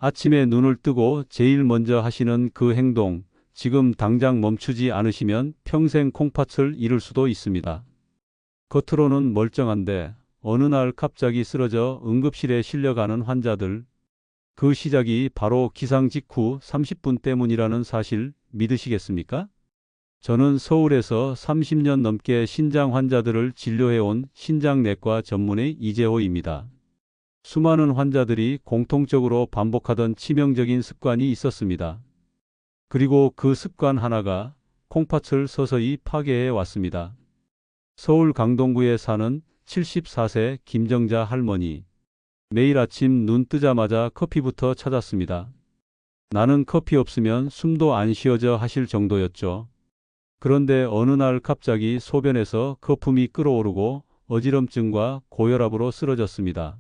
아침에 눈을 뜨고 제일 먼저 하시는 그 행동, 지금 당장 멈추지 않으시면 평생 콩팥을 잃을 수도 있습니다. 겉으로는 멀쩡한데 어느 날 갑자기 쓰러져 응급실에 실려가는 환자들, 그 시작이 바로 기상 직후 30분 때문이라는 사실 믿으시겠습니까? 저는 서울에서 30년 넘게 신장 환자들을 진료해온 신장내과 전문의 이재호입니다. 수많은 환자들이 공통적으로 반복하던 치명적인 습관이 있었습니다. 그리고 그 습관 하나가 콩팥을 서서히 파괴해 왔습니다. 서울 강동구에 사는 74세 김정자 할머니. 매일 아침 눈 뜨자마자 커피부터 찾았습니다. 나는 커피 없으면 숨도 안 쉬어져 하실 정도였죠. 그런데 어느 날 갑자기 소변에서 거품이 끓어오르고 어지럼증과 고혈압으로 쓰러졌습니다.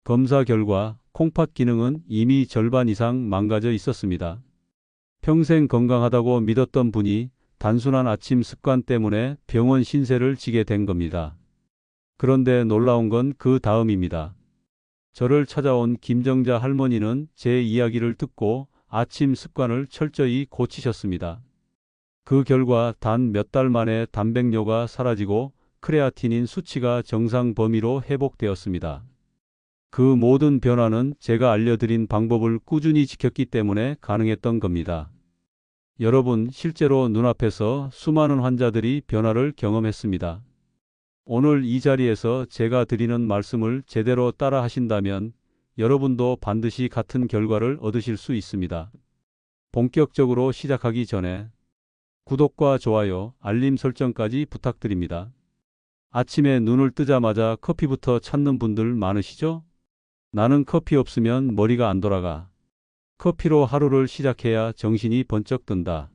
검사 결과 콩팥 기능은 이미 절반 이상 망가져 있었습니다. 평생 건강하다고 믿었던 분이 단순한 아침 습관 때문에 병원 신세를 지게 된 겁니다. 그런데 놀라운 건 그 다음입니다. 저를 찾아온 김정자 할머니는 제 이야기를 듣고 아침 습관을 철저히 고치셨습니다. 그 결과 단 몇 달 만에 단백뇨가 사라지고 크레아티닌 수치가 정상 범위로 회복되었습니다. 그 모든 변화는 제가 알려드린 방법을 꾸준히 지켰기 때문에 가능했던 겁니다. 여러분, 실제로 눈앞에서 수많은 환자들이 변화를 경험했습니다. 오늘 이 자리에서 제가 드리는 말씀을 제대로 따라 하신다면 여러분도 반드시 같은 결과를 얻으실 수 있습니다. 본격적으로 시작하기 전에 구독과 좋아요, 알림 설정까지 부탁드립니다. 아침에 눈을 뜨자마자 커피부터 찾는 분들 많으시죠? 나는 커피 없으면 머리가 안 돌아가. 커피로 하루를 시작해야 정신이 번쩍 든다.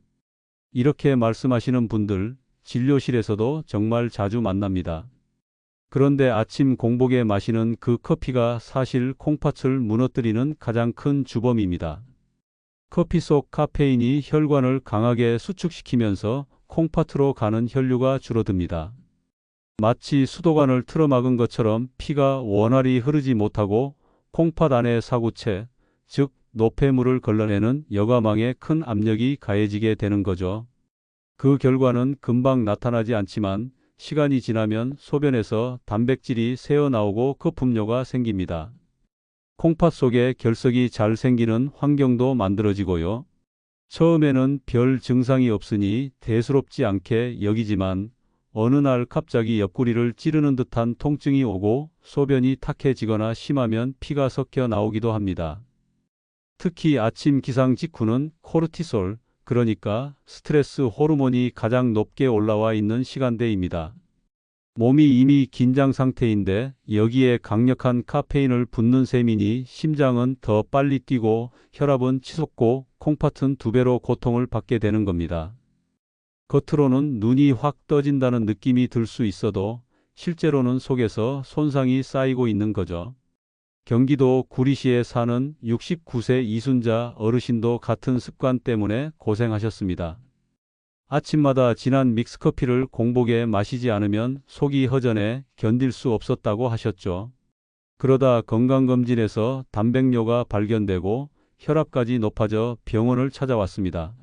이렇게 말씀하시는 분들 진료실에서도 정말 자주 만납니다. 그런데 아침 공복에 마시는 그 커피가 사실 콩팥을 무너뜨리는 가장 큰 주범입니다. 커피 속 카페인이 혈관을 강하게 수축시키면서 콩팥으로 가는 혈류가 줄어듭니다. 마치 수도관을 틀어막은 것처럼 피가 원활히 흐르지 못하고 콩팥 안의 사구체, 즉 노폐물을 걸러내는 여과망에 큰 압력이 가해지게 되는 거죠. 그 결과는 금방 나타나지 않지만 시간이 지나면 소변에서 단백질이 새어나오고 거품료가 생깁니다. 콩팥 속에 결석이 잘 생기는 환경도 만들어지고요. 처음에는 별 증상이 없으니 대수롭지 않게 여기지만 어느 날 갑자기 옆구리를 찌르는 듯한 통증이 오고 소변이 탁해지거나 심하면 피가 섞여 나오기도 합니다. 특히 아침 기상 직후는 코르티솔, 그러니까 스트레스 호르몬이 가장 높게 올라와 있는 시간대입니다. 몸이 이미 긴장 상태인데 여기에 강력한 카페인을 붓는 셈이니 심장은 더 빨리 뛰고 혈압은 치솟고 콩팥은 2배로 고통을 받게 되는 겁니다. 겉으로는 눈이 확 떠진다는 느낌이 들 수 있어도 실제로는 속에서 손상이 쌓이고 있는 거죠. 경기도 구리시에 사는 69세 이순자 어르신도 같은 습관 때문에 고생하셨습니다. 아침마다 진한 믹스커피를 공복에 마시지 않으면 속이 허전해 견딜 수 없었다고 하셨죠. 그러다 건강검진에서 단백뇨가 발견되고 혈압까지 높아져 병원을 찾아왔습니다.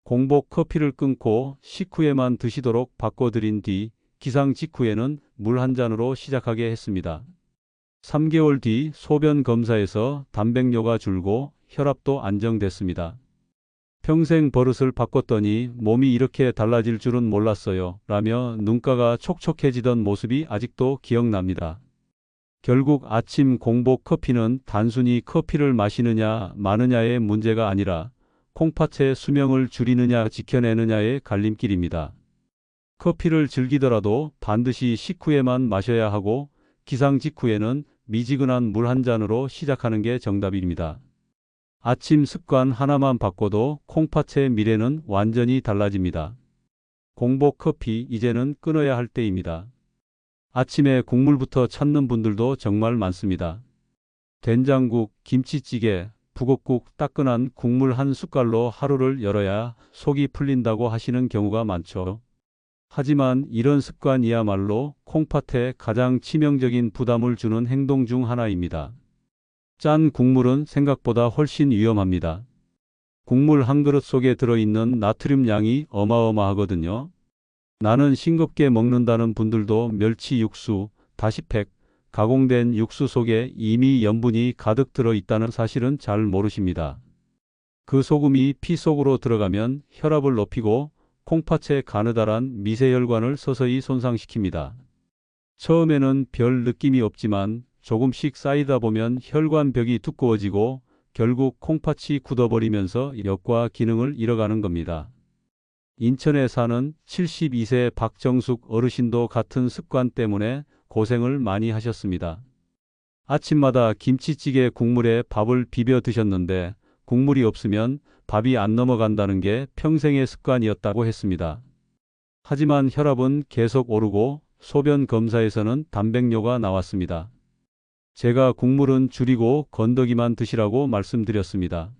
공복 커피를 끊고 식후에만 드시도록 바꿔드린 뒤 기상 직후에는 물 한 잔으로 시작하게 했습니다. 3개월 뒤 소변 검사에서 단백뇨가 줄고 혈압도 안정됐습니다. 평생 버릇을 바꿨더니 몸이 이렇게 달라질 줄은 몰랐어요. 라며 눈가가 촉촉해지던 모습이 아직도 기억납니다. 결국 아침 공복 커피는 단순히 커피를 마시느냐 마느냐의 문제가 아니라 콩팥의 수명을 줄이느냐 지켜내느냐의 갈림길입니다. 커피를 즐기더라도 반드시 식후에만 마셔야 하고 기상 직후에는 미지근한 물 한 잔으로 시작하는 게 정답입니다. 아침 습관 하나만 바꿔도 콩팥의 미래는 완전히 달라집니다. 공복 커피 이제는 끊어야 할 때입니다. 아침에 국물부터 찾는 분들도 정말 많습니다. 된장국, 김치찌개, 북엇국, 따끈한 국물 한 숟갈로 하루를 열어야 속이 풀린다고 하시는 경우가 많죠. 하지만 이런 습관이야말로 콩팥에 가장 치명적인 부담을 주는 행동 중 하나입니다. 짠 국물은 생각보다 훨씬 위험합니다. 국물 한 그릇 속에 들어있는 나트륨 양이 어마어마하거든요. 나는 싱겁게 먹는다는 분들도 멸치 육수, 다시팩, 가공된 육수 속에 이미 염분이 가득 들어 있다는 사실은 잘 모르십니다. 그 소금이 피 속으로 들어가면 혈압을 높이고 콩팥의 가느다란 미세혈관을 서서히 손상시킵니다. 처음에는 별 느낌이 없지만 조금씩 쌓이다 보면 혈관벽이 두꺼워지고 결국 콩팥이 굳어버리면서 역과 기능을 잃어가는 겁니다. 인천에 사는 72세 박정숙 어르신도 같은 습관 때문에 고생을 많이 하셨습니다. 아침마다 김치찌개 국물에 밥을 비벼 드셨는데 국물이 없으면 밥이 안 넘어간다는 게 평생의 습관이었다고 했습니다. 하지만 혈압은 계속 오르고 소변 검사에서는 단백뇨가 나왔습니다. 제가 국물은 줄이고 건더기만 드시라고 말씀드렸습니다.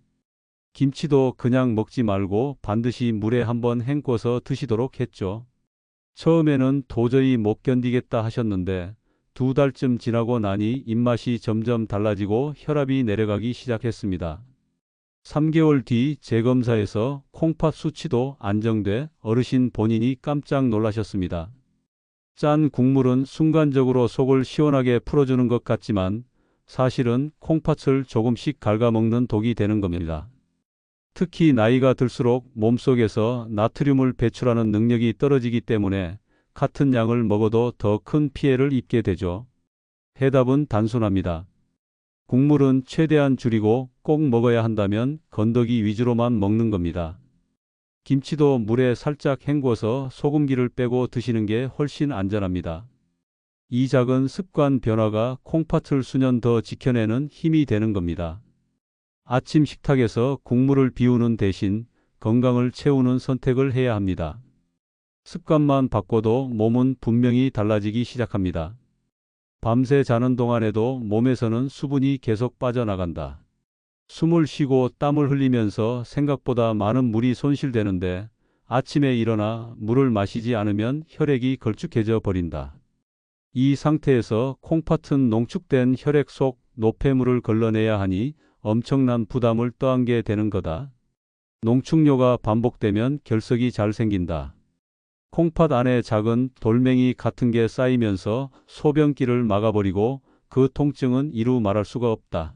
김치도 그냥 먹지 말고 반드시 물에 한번 헹궈서 드시도록 했죠. 처음에는 도저히 못 견디겠다 하셨는데 2달쯤 지나고 나니 입맛이 점점 달라지고 혈압이 내려가기 시작했습니다. 3개월 뒤 재검사에서 콩팥 수치도 안정돼 어르신 본인이 깜짝 놀라셨습니다. 짠 국물은 순간적으로 속을 시원하게 풀어주는 것 같지만 사실은 콩팥을 조금씩 갉아먹는 독이 되는 겁니다. 특히 나이가 들수록 몸속에서 나트륨을 배출하는 능력이 떨어지기 때문에 같은 양을 먹어도 더 큰 피해를 입게 되죠. 해답은 단순합니다. 국물은 최대한 줄이고 꼭 먹어야 한다면 건더기 위주로만 먹는 겁니다. 김치도 물에 살짝 헹궈서 소금기를 빼고 드시는 게 훨씬 안전합니다. 이 작은 습관 변화가 콩팥을 수년 더 지켜내는 힘이 되는 겁니다. 아침 식탁에서 국물을 비우는 대신 건강을 채우는 선택을 해야 합니다. 습관만 바꿔도 몸은 분명히 달라지기 시작합니다. 밤새 자는 동안에도 몸에서는 수분이 계속 빠져나간다. 숨을 쉬고 땀을 흘리면서 생각보다 많은 물이 손실되는데 아침에 일어나 물을 마시지 않으면 혈액이 걸쭉해져 버린다. 이 상태에서 콩팥은 농축된 혈액 속 노폐물을 걸러내야 하니 엄청난 부담을 떠안게 되는 거다. 농축뇨가 반복되면 결석이 잘 생긴다. 콩팥 안에 작은 돌멩이 같은 게 쌓이면서 소변기를 막아버리고 그 통증은 이루 말할 수가 없다.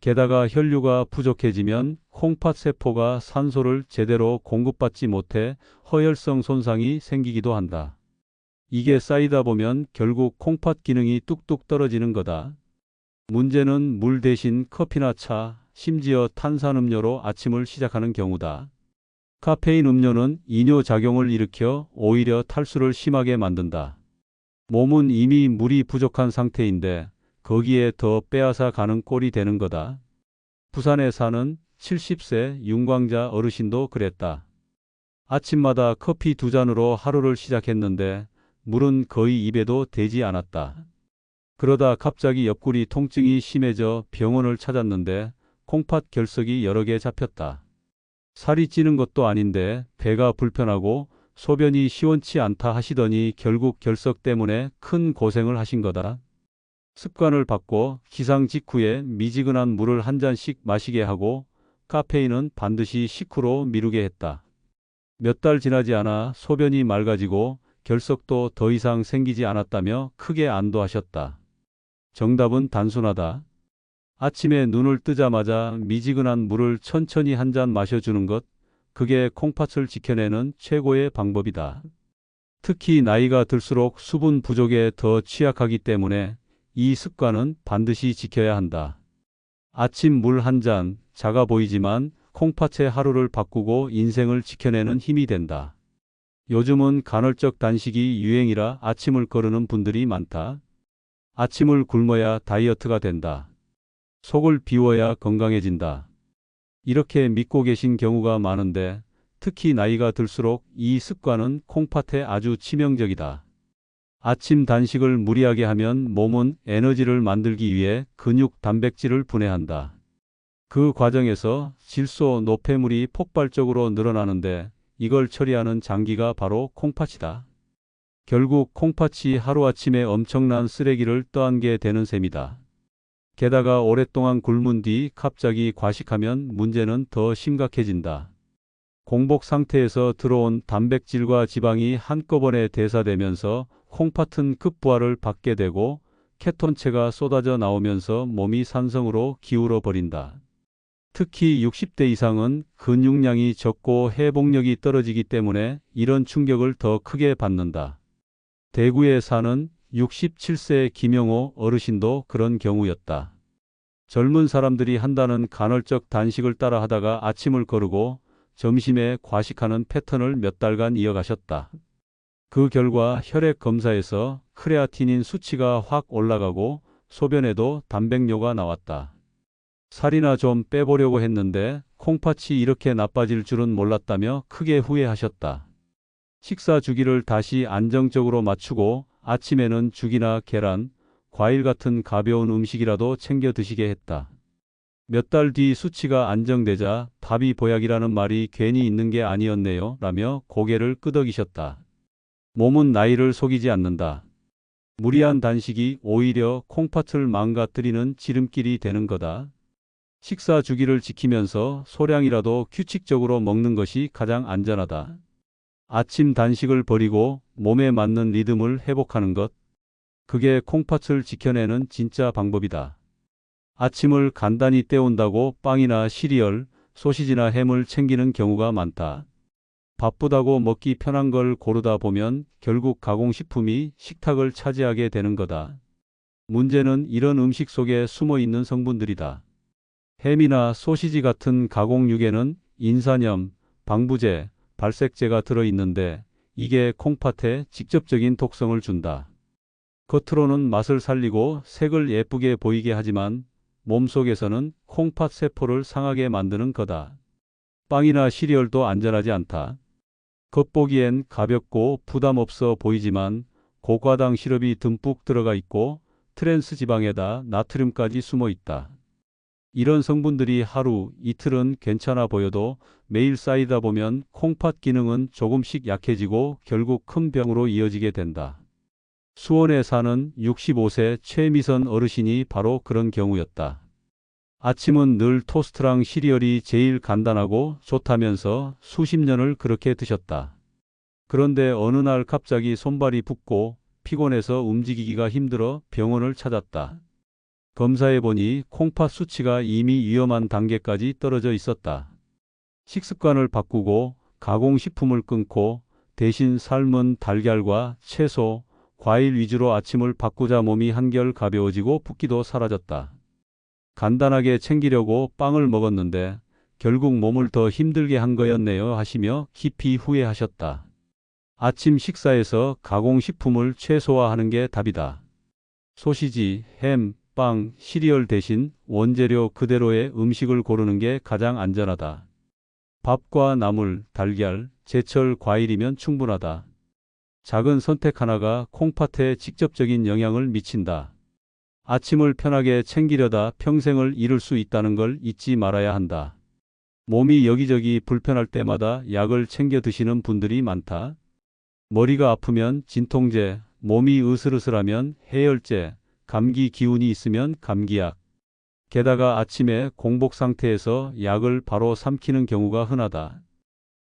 게다가 혈류가 부족해지면 콩팥 세포가 산소를 제대로 공급받지 못해 허혈성 손상이 생기기도 한다. 이게 쌓이다 보면 결국 콩팥 기능이 뚝뚝 떨어지는 거다. 문제는 물 대신 커피나 차, 심지어 탄산음료로 아침을 시작하는 경우다. 카페인 음료는 이뇨작용을 일으켜 오히려 탈수를 심하게 만든다. 몸은 이미 물이 부족한 상태인데 거기에 더 빼앗아 가는 꼴이 되는 거다. 부산에 사는 70세 윤광자 어르신도 그랬다. 아침마다 커피 2잔으로 하루를 시작했는데 물은 거의 입에도 대지 않았다. 그러다 갑자기 옆구리 통증이 심해져 병원을 찾았는데 콩팥 결석이 여러 개 잡혔다. 살이 찌는 것도 아닌데 배가 불편하고 소변이 시원치 않다 하시더니 결국 결석 때문에 큰 고생을 하신 거다. 습관을 바꿔 기상 직후에 미지근한 물을 한 잔씩 마시게 하고 카페인은 반드시 식후로 미루게 했다. 몇 달 지나지 않아 소변이 맑아지고 결석도 더 이상 생기지 않았다며 크게 안도하셨다. 정답은 단순하다. 아침에 눈을 뜨자마자 미지근한 물을 천천히 한 잔 마셔주는 것, 그게 콩팥을 지켜내는 최고의 방법이다. 특히 나이가 들수록 수분 부족에 더 취약하기 때문에 이 습관은 반드시 지켜야 한다. 아침 물 한 잔, 작아 보이지만 콩팥의 하루를 바꾸고 인생을 지켜내는 힘이 된다. 요즘은 간헐적 단식이 유행이라 아침을 거르는 분들이 많다. 아침을 굶어야 다이어트가 된다. 속을 비워야 건강해진다. 이렇게 믿고 계신 경우가 많은데 특히 나이가 들수록 이 습관은 콩팥에 아주 치명적이다. 아침 단식을 무리하게 하면 몸은 에너지를 만들기 위해 근육 단백질을 분해한다. 그 과정에서 질소, 노폐물이 폭발적으로 늘어나는데 이걸 처리하는 장기가 바로 콩팥이다. 결국 콩팥이 하루아침에 엄청난 쓰레기를 떠안게 되는 셈이다. 게다가 오랫동안 굶은 뒤 갑자기 과식하면 문제는 더 심각해진다. 공복 상태에서 들어온 단백질과 지방이 한꺼번에 대사되면서 콩팥은 급부하를 받게 되고 케톤체가 쏟아져 나오면서 몸이 산성으로 기울어 버린다. 특히 60대 이상은 근육량이 적고 회복력이 떨어지기 때문에 이런 충격을 더 크게 받는다. 대구에 사는 67세 김영호 어르신도 그런 경우였다. 젊은 사람들이 한다는 간헐적 단식을 따라 하다가 아침을 거르고 점심에 과식하는 패턴을 몇 달간 이어가셨다. 그 결과 혈액 검사에서 크레아티닌 수치가 확 올라가고 소변에도 단백뇨가 나왔다. 살이나 좀 빼보려고 했는데 콩팥이 이렇게 나빠질 줄은 몰랐다며 크게 후회하셨다. 식사 주기를 다시 안정적으로 맞추고 아침에는 죽이나 계란, 과일 같은 가벼운 음식이라도 챙겨 드시게 했다. 몇 달 뒤 수치가 안정되자 밥이 보약이라는 말이 괜히 있는 게 아니었네요 라며 고개를 끄덕이셨다. 몸은 나이를 속이지 않는다. 무리한 단식이 오히려 콩팥을 망가뜨리는 지름길이 되는 거다. 식사 주기를 지키면서 소량이라도 규칙적으로 먹는 것이 가장 안전하다. 아침 단식을 버리고 몸에 맞는 리듬을 회복하는 것. 그게 콩팥을 지켜내는 진짜 방법이다. 아침을 간단히 때운다고 빵이나 시리얼, 소시지나 햄을 챙기는 경우가 많다. 바쁘다고 먹기 편한 걸 고르다 보면 결국 가공식품이 식탁을 차지하게 되는 거다. 문제는 이런 음식 속에 숨어 있는 성분들이다. 햄이나 소시지 같은 가공육에는 인산염, 방부제, 발색제가 들어있는데 이게 콩팥에 직접적인 독성을 준다. 겉으로는 맛을 살리고 색을 예쁘게 보이게 하지만 몸속에서는 콩팥 세포를 상하게 만드는 거다. 빵이나 시리얼도 안전하지 않다. 겉보기엔 가볍고 부담 없어 보이지만 고과당 시럽이 듬뿍 들어가 있고 트랜스 지방에다 나트륨까지 숨어 있다. 이런 성분들이 하루, 이틀은 괜찮아 보여도 매일 쌓이다 보면 콩팥 기능은 조금씩 약해지고 결국 큰 병으로 이어지게 된다. 수원에 사는 65세 최미선 어르신이 바로 그런 경우였다. 아침은 늘 토스트랑 시리얼이 제일 간단하고 좋다면서 수십 년을 그렇게 드셨다. 그런데 어느 날 갑자기 손발이 붓고 피곤해서 움직이기가 힘들어 병원을 찾았다. 검사해보니 콩팥 수치가 이미 위험한 단계까지 떨어져 있었다. 식습관을 바꾸고 가공식품을 끊고 대신 삶은 달걀과 채소, 과일 위주로 아침을 바꾸자 몸이 한결 가벼워지고 붓기도 사라졌다. 간단하게 챙기려고 빵을 먹었는데 결국 몸을 더 힘들게 한 거였네요 하시며 깊이 후회하셨다. 아침 식사에서 가공식품을 최소화하는 게 답이다. 소시지, 햄, 빵, 시리얼 대신 원재료 그대로의 음식을 고르는 게 가장 안전하다. 밥과 나물, 달걀, 제철 과일이면 충분하다. 작은 선택 하나가 콩팥에 직접적인 영향을 미친다. 아침을 편하게 챙기려다 평생을 잃을 수 있다는 걸 잊지 말아야 한다. 몸이 여기저기 불편할 때마다 약을 챙겨 드시는 분들이 많다. 머리가 아프면 진통제, 몸이 으슬으슬하면 해열제, 감기 기운이 있으면 감기약. 게다가 아침에 공복 상태에서 약을 바로 삼키는 경우가 흔하다.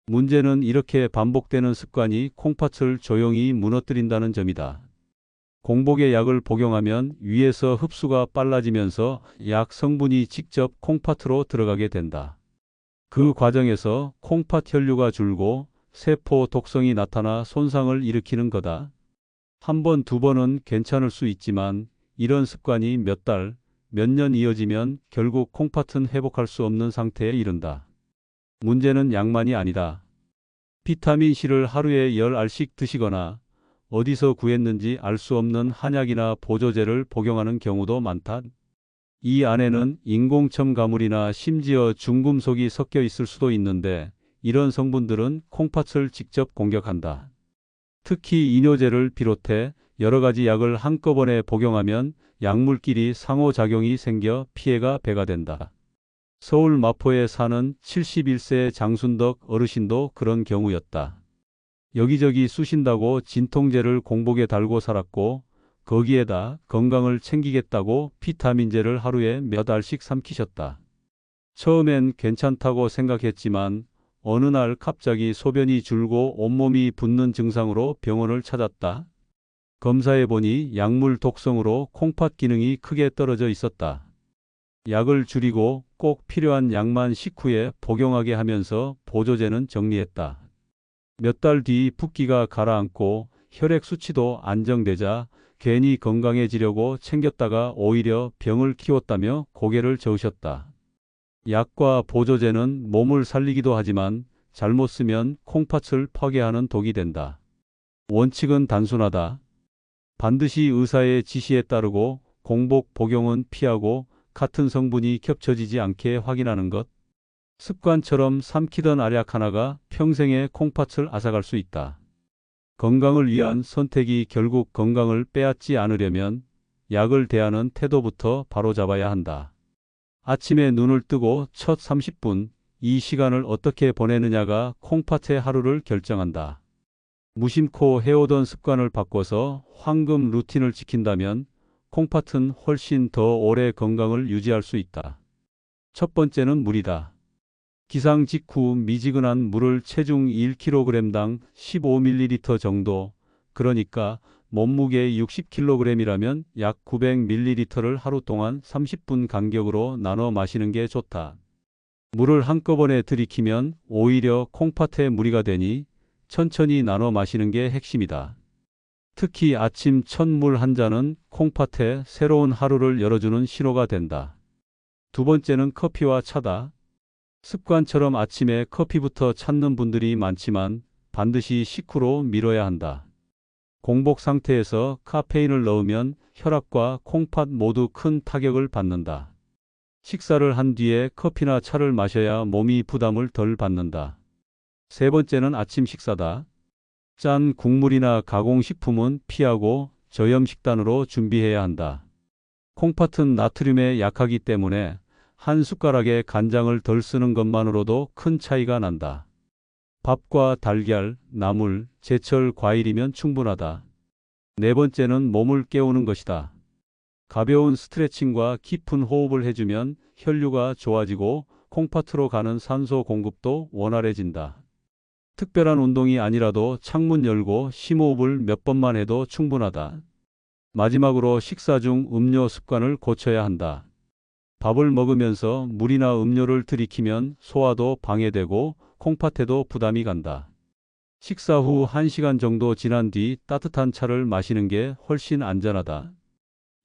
문제는 이렇게 반복되는 습관이 콩팥을 조용히 무너뜨린다는 점이다. 공복에 약을 복용하면 위에서 흡수가 빨라지면서 약 성분이 직접 콩팥으로 들어가게 된다. 그 과정에서 콩팥 혈류가 줄고 세포 독성이 나타나 손상을 일으키는 거다. 한 번, 두 번은 괜찮을 수 있지만 이런 습관이 몇 달, 몇 년 이어지면 결국 콩팥은 회복할 수 없는 상태에 이른다. 문제는 약만이 아니다. 비타민C를 하루에 10알씩 드시거나 어디서 구했는지 알 수 없는 한약이나 보조제를 복용하는 경우도 많다. 이 안에는 인공첨가물이나 심지어 중금속이 섞여 있을 수도 있는데 이런 성분들은 콩팥을 직접 공격한다. 특히 이뇨제를 비롯해 여러 가지 약을 한꺼번에 복용하면 약물끼리 상호작용이 생겨 피해가 배가 된다. 서울 마포에 사는 71세 장순덕 어르신도 그런 경우였다. 여기저기 쑤신다고 진통제를 공복에 달고 살았고 거기에다 건강을 챙기겠다고 비타민제를 하루에 몇 알씩 삼키셨다. 처음엔 괜찮다고 생각했지만 어느 날 갑자기 소변이 줄고 온몸이 붓는 증상으로 병원을 찾았다. 검사해보니 약물 독성으로 콩팥 기능이 크게 떨어져 있었다. 약을 줄이고 꼭 필요한 약만 식후에 복용하게 하면서 보조제는 정리했다. 몇 달 뒤 붓기가 가라앉고 혈액 수치도 안정되자 괜히 건강해지려고 챙겼다가 오히려 병을 키웠다며 고개를 저으셨다. 약과 보조제는 몸을 살리기도 하지만 잘못 쓰면 콩팥을 파괴하는 독이 된다. 원칙은 단순하다. 반드시 의사의 지시에 따르고 공복 복용은 피하고 같은 성분이 겹쳐지지 않게 확인하는 것. 습관처럼 삼키던 알약 하나가 평생의 콩팥을 앗아갈 수 있다. 건강을 위한 선택이 결국 건강을 빼앗지 않으려면 약을 대하는 태도부터 바로잡아야 한다. 아침에 눈을 뜨고 첫 30분, 이 시간을 어떻게 보내느냐가 콩팥의 하루를 결정한다. 무심코 해오던 습관을 바꿔서 황금 루틴을 지킨다면 콩팥은 훨씬 더 오래 건강을 유지할 수 있다. 첫 번째는 물이다. 기상 직후 미지근한 물을 체중 1kg당 15ml 정도, 그러니까 몸무게 60kg이라면 약 900ml를 하루 동안 30분 간격으로 나눠 마시는 게 좋다. 물을 한꺼번에 들이키면 오히려 콩팥에 무리가 되니 천천히 나눠 마시는 게 핵심이다. 특히 아침 첫 물 한 잔은 콩팥에 새로운 하루를 열어주는 신호가 된다. 두 번째는 커피와 차다. 습관처럼 아침에 커피부터 찾는 분들이 많지만 반드시 식후로 미뤄야 한다. 공복 상태에서 카페인을 넣으면 혈압과 콩팥 모두 큰 타격을 받는다. 식사를 한 뒤에 커피나 차를 마셔야 몸이 부담을 덜 받는다. 세 번째는 아침 식사다. 짠 국물이나 가공식품은 피하고 저염 식단으로 준비해야 한다. 콩팥은 나트륨에 약하기 때문에 한 숟가락에 간장을 덜 쓰는 것만으로도 큰 차이가 난다. 밥과 달걀, 나물, 제철 과일이면 충분하다. 네 번째는 몸을 깨우는 것이다. 가벼운 스트레칭과 깊은 호흡을 해주면 혈류가 좋아지고 콩팥으로 가는 산소 공급도 원활해진다. 특별한 운동이 아니라도 창문 열고 심호흡을 몇 번만 해도 충분하다. 마지막으로 식사 중 음료 습관을 고쳐야 한다. 밥을 먹으면서 물이나 음료를 들이키면 소화도 방해되고 콩팥에도 부담이 간다. 식사 후 1시간 정도 지난 뒤 따뜻한 차를 마시는 게 훨씬 안전하다.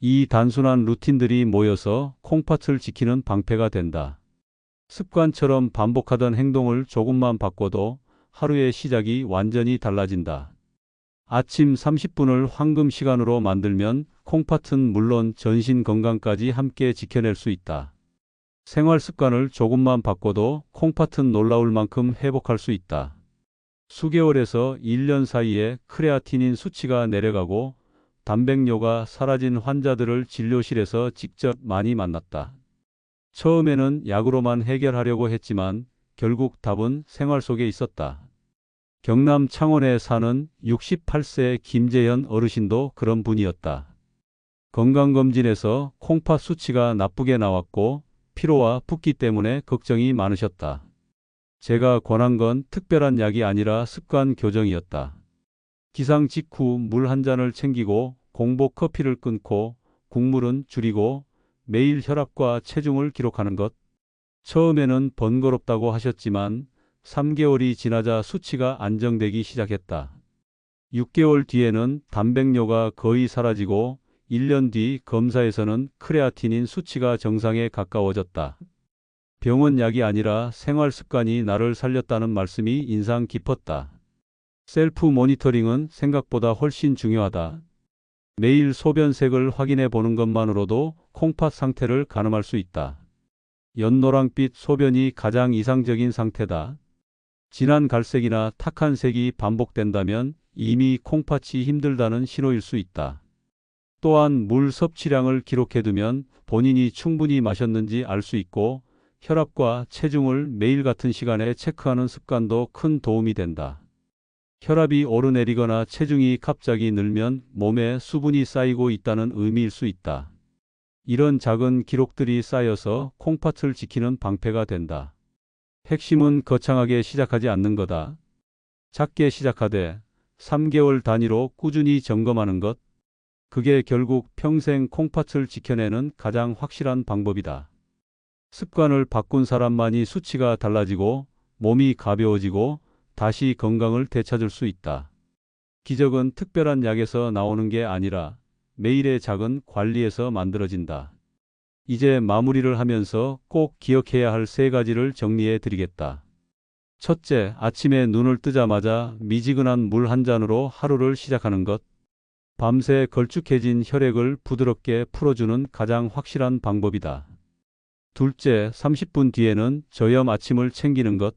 이 단순한 루틴들이 모여서 콩팥을 지키는 방패가 된다. 습관처럼 반복하던 행동을 조금만 바꿔도 하루의 시작이 완전히 달라진다. 아침 30분을 황금 시간으로 만들면 콩팥은 물론 전신 건강까지 함께 지켜낼 수 있다. 생활 습관을 조금만 바꿔도 콩팥은 놀라울 만큼 회복할 수 있다. 수개월에서 1년 사이에 크레아티닌 수치가 내려가고 단백뇨가 사라진 환자들을 진료실에서 직접 많이 만났다. 처음에는 약으로만 해결하려고 했지만 결국 답은 생활 속에 있었다. 경남 창원에 사는 68세 김재현 어르신도 그런 분이었다. 건강검진에서 콩팥 수치가 나쁘게 나왔고 피로와 붓기 때문에 걱정이 많으셨다. 제가 권한 건 특별한 약이 아니라 습관 교정이었다. 기상 직후 물 한 잔을 챙기고 공복 커피를 끊고 국물은 줄이고 매일 혈압과 체중을 기록하는 것. 처음에는 번거롭다고 하셨지만 3개월이 지나자 수치가 안정되기 시작했다. 6개월 뒤에는 단백뇨가 거의 사라지고 1년 뒤 검사에서는 크레아티닌 수치가 정상에 가까워졌다. 병원 약이 아니라 생활 습관이 나를 살렸다는 말씀이 인상 깊었다. 셀프 모니터링은 생각보다 훨씬 중요하다. 매일 소변색을 확인해 보는 것만으로도 콩팥 상태를 가늠할 수 있다. 연노랑빛 소변이 가장 이상적인 상태다. 진한 갈색이나 탁한 색이 반복된다면 이미 콩팥이 힘들다는 신호일 수 있다. 또한 물 섭취량을 기록해두면 본인이 충분히 마셨는지 알 수 있고 혈압과 체중을 매일 같은 시간에 체크하는 습관도 큰 도움이 된다. 혈압이 오르내리거나 체중이 갑자기 늘면 몸에 수분이 쌓이고 있다는 의미일 수 있다. 이런 작은 기록들이 쌓여서 콩팥을 지키는 방패가 된다. 핵심은 거창하게 시작하지 않는 거다. 작게 시작하되 3개월 단위로 꾸준히 점검하는 것. 그게 결국 평생 콩팥을 지켜내는 가장 확실한 방법이다. 습관을 바꾼 사람만이 수치가 달라지고 몸이 가벼워지고 다시 건강을 되찾을 수 있다. 기적은 특별한 약에서 나오는 게 아니라 매일의 작은 관리에서 만들어진다. 이제 마무리를 하면서 꼭 기억해야 할 3가지를 정리해 드리겠다. 첫째, 아침에 눈을 뜨자마자 미지근한 물 한 잔으로 하루를 시작하는 것. 밤새 걸쭉해진 혈액을 부드럽게 풀어주는 가장 확실한 방법이다. 둘째, 30분 뒤에는 저염 아침을 챙기는 것.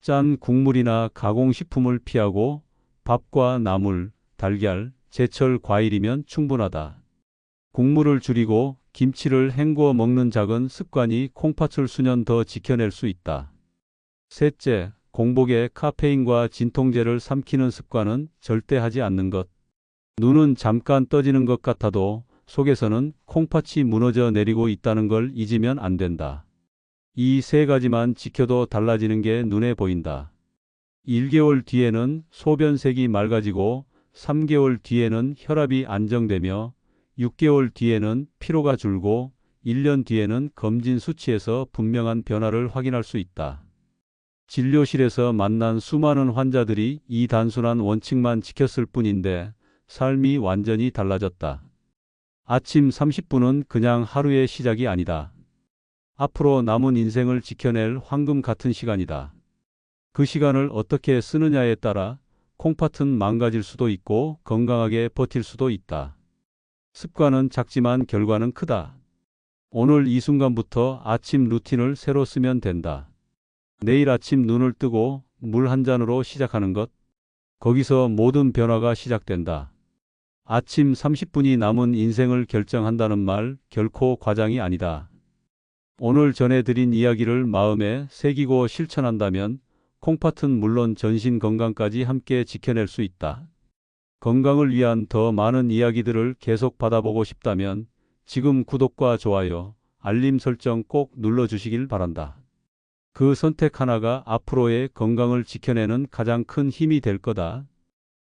짠 국물이나 가공식품을 피하고 밥과 나물, 달걀, 제철 과일이면 충분하다. 국물을 줄이고 김치를 헹구어 먹는 작은 습관이 콩팥을 수년 더 지켜낼 수 있다. 셋째, 공복에 카페인과 진통제를 삼키는 습관은 절대 하지 않는 것. 눈은 잠깐 떠지는 것 같아도 속에서는 콩팥이 무너져 내리고 있다는 걸 잊으면 안 된다. 이 3가지만 지켜도 달라지는 게 눈에 보인다. 1개월 뒤에는 소변색이 맑아지고 3개월 뒤에는 혈압이 안정되며 6개월 뒤에는 피로가 줄고 1년 뒤에는 검진 수치에서 분명한 변화를 확인할 수 있다. 진료실에서 만난 수많은 환자들이 이 단순한 원칙만 지켰을 뿐인데 삶이 완전히 달라졌다. 아침 30분은 그냥 하루의 시작이 아니다. 앞으로 남은 인생을 지켜낼 황금 같은 시간이다. 그 시간을 어떻게 쓰느냐에 따라 콩팥은 망가질 수도 있고 건강하게 버틸 수도 있다. 습관은 작지만 결과는 크다. 오늘 이 순간부터 아침 루틴을 새로 쓰면 된다. 내일 아침 눈을 뜨고 물 한 잔으로 시작하는 것. 거기서 모든 변화가 시작된다. 아침 30분이 남은 인생을 결정한다는 말 결코 과장이 아니다. 오늘 전해드린 이야기를 마음에 새기고 실천한다면 콩팥은 물론 전신 건강까지 함께 지켜낼 수 있다. 건강을 위한 더 많은 이야기들을 계속 받아보고 싶다면 지금 구독과 좋아요, 알림 설정 꼭 눌러주시길 바란다. 그 선택 하나가 앞으로의 건강을 지켜내는 가장 큰 힘이 될 거다.